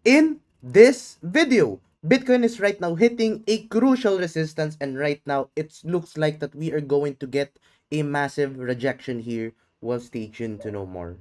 in this video. Bitcoin is right now hitting a crucial resistance, and right now it looks like that we are going to get a massive rejection here. Well, stay tuned to know more.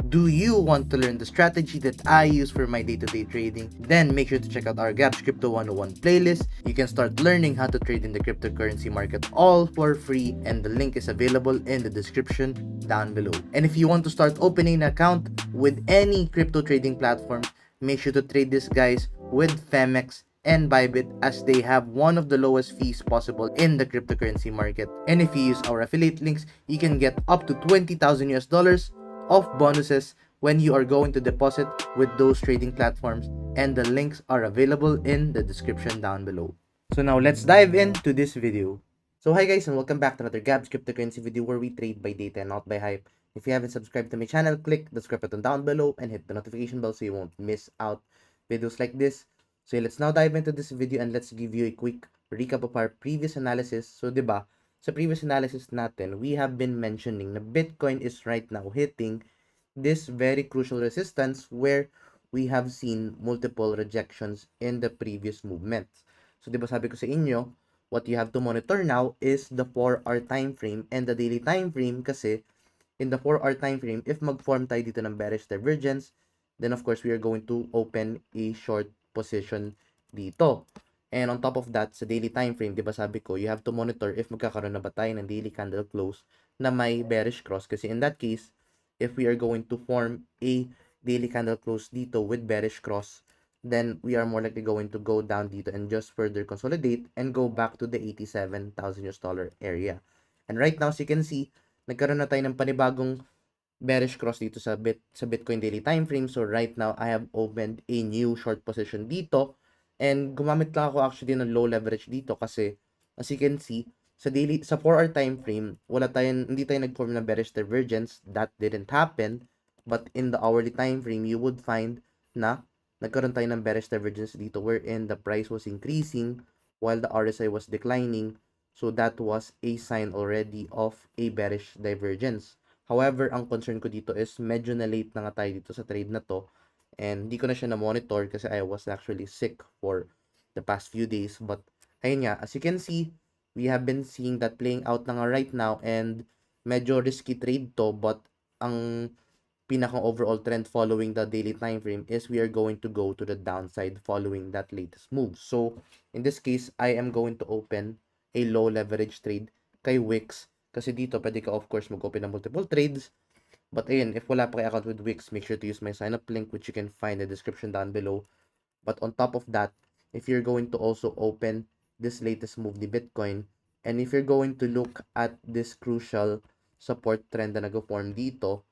Do you want to learn the strategy that I use for my day-to-day trading? Then make sure to check out our Gaps Crypto 101 playlist. You can start learning how to trade in the cryptocurrency market all for free, and the link is available in the description down below. And if you want to start opening an account with any crypto trading platform, make sure to trade this guys with Femex and Bybit, as they have one of the lowest fees possible in the cryptocurrency market. And if you use our affiliate links, you can get up to 20,000 US dollars of bonuses when you are going to deposit with those trading platforms, and the links are available in the description down below. So now let's dive into this video. So hi guys, and welcome back to another Gabs cryptocurrency video where we trade by data and not by hype. If you haven't subscribed to my channel, click the subscribe button down below and hit the notification bell so you won't miss out videos like this. So let's now dive into this video and let's give you a quick recap of our previous analysis. So 'di ba, sa previous analysis natin, we have been mentioning na Bitcoin is right now hitting this very crucial resistance where we have seen multiple rejections in the previous movements. So, di ba sabi ko sa inyo, what you have to monitor now is the 4-hour time frame and the daily time frame, kasi in the 4-hour time frame, if mag-form tayo dito ng bearish divergence, then of course, we are going to open a short position dito. And on top of that, sa daily time frame, di ba sabi ko, you have to monitor if magkakaroon na ba tayo ng daily candle close na may bearish cross. Kasi in that case, if we are going to form a daily candle close dito with bearish cross, then we are more likely going to go down dito and just further consolidate and go back to the 87,000 US dollar area. And right now, as you can see, nagkaroon na tayo ng panibagong bearish cross dito sa Bitcoin daily time frame. So right now, I have opened a new short position dito. And gumamit lang ako actually ng low leverage dito kasi as you can see, sa 4-hour time frame, hindi tayo nag-form ng bearish divergence. That didn't happen. But in the hourly time frame, you would find na nagkaroon tayo ng bearish divergence dito wherein the price was increasing while the RSI was declining. So that was a sign already of a bearish divergence. However, ang concern ko dito is medyo na late na nga tayo dito sa trade na to. And hindi ko na siya na-monitor kasi I was actually sick for the past few days. But, ayun nga, as you can see, we have been seeing that playing out na nga right now. And medyo risky trade to. But, ang pinakang overall trend following the daily time frame is we are going to go to the downside following that latest move. So, in this case, I am going to open a low leverage trade kay Wix. Kasi dito, pwede ka of course mag-open ng multiple trades. But ayun, if wala pa kayo account with Wix, make sure to use my sign up link, which you can find in the description down below. But on top of that, if you're going to also open this latest move ni Bitcoin, and if you're going to look at this crucial support trend na nag-form dito,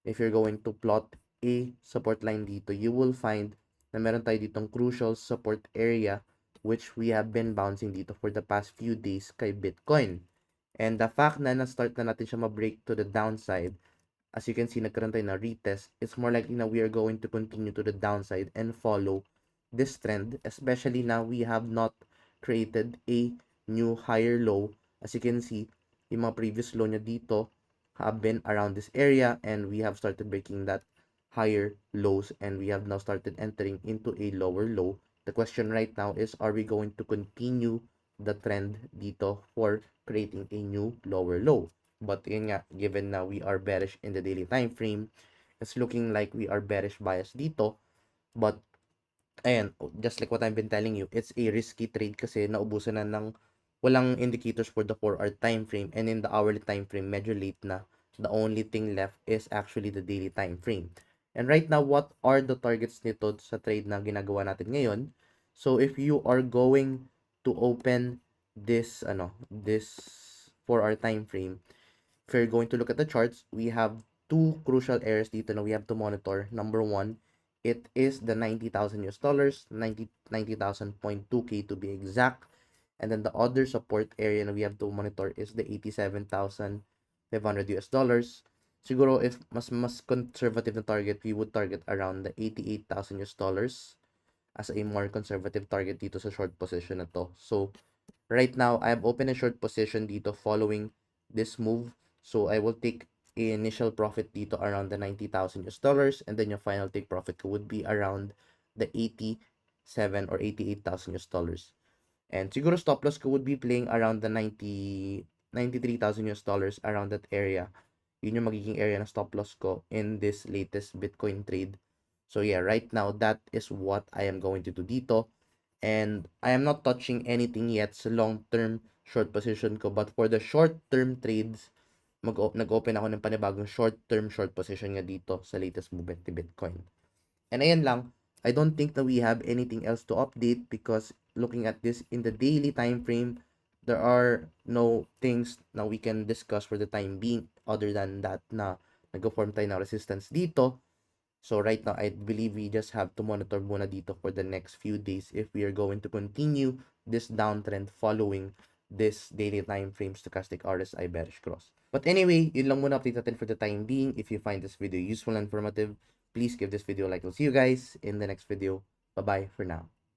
if you're going to plot a support line dito, you will find na meron tayo ditong crucial support area which we have been bouncing dito for the past few days kay Bitcoin. And the fact na na-start na natin siya ma-break to the downside, as you can see, nagkaroon tayo na retest, it's more likely na we are going to continue to the downside and follow this trend, especially now we have not created a new higher low. As you can see, yung mga previous low niya dito have been around this area, and we have started breaking that higher lows, and we have now started entering into a lower low. The question right now is, are we going to continue the trend dito for creating a new lower low? But yun nga, given na we are bearish in the daily time frame, it's looking like we are bearish bias dito. But ayan, just like what I've been telling you, it's a risky trade kasi naubusan na ng walang indicators for the 4-hour time frame, and in the hourly time frame, medyo late na. The only thing left is actually the daily time frame. And right now, what are the targets nito sa trade na ginagawa natin ngayon? So if you are going to open this 4-hour time frame, if you're going to look at the charts, we have two crucial areas dito na we have to monitor. Number one, it is the 90,000 US dollars, 90,000.2K to be exact. And then the other support area na we have to monitor is the 87,500 US dollars. Siguro if mas conservative na target, we would target around the 88,000 US dollars as a more conservative target dito sa short position na to. So, right now, I have opened a short position dito following this move. So, I will take initial profit dito around the 90,000 US dollars, and then yung final take profit ko would be around the 87 or 88,000 US dollars. And siguro stop loss ko would be playing around the 93,000 US dollars, around that area. Yun yung magiging area na stop loss ko in this latest Bitcoin trade. So yeah, right now, that is what I am going to do dito. And I am not touching anything yet sa long-term short position ko. But for the short-term trades, nag-open ako ng panibagong short-term short position nga dito sa latest movement ni Bitcoin. And ayan lang, I don't think that we have anything else to update, because looking at this in the daily time frame, there are no things na we can discuss for the time being other than that na nag-form tayo ng resistance dito. So right now, I believe we just have to monitor muna dito for the next few days if we are going to continue this downtrend following this daily time frame stochastic RSI bearish cross. But anyway, yun lang muna update natin for the time being. If you find this video useful and informative, please give this video a like. We'll see you guys in the next video. Bye-bye for now.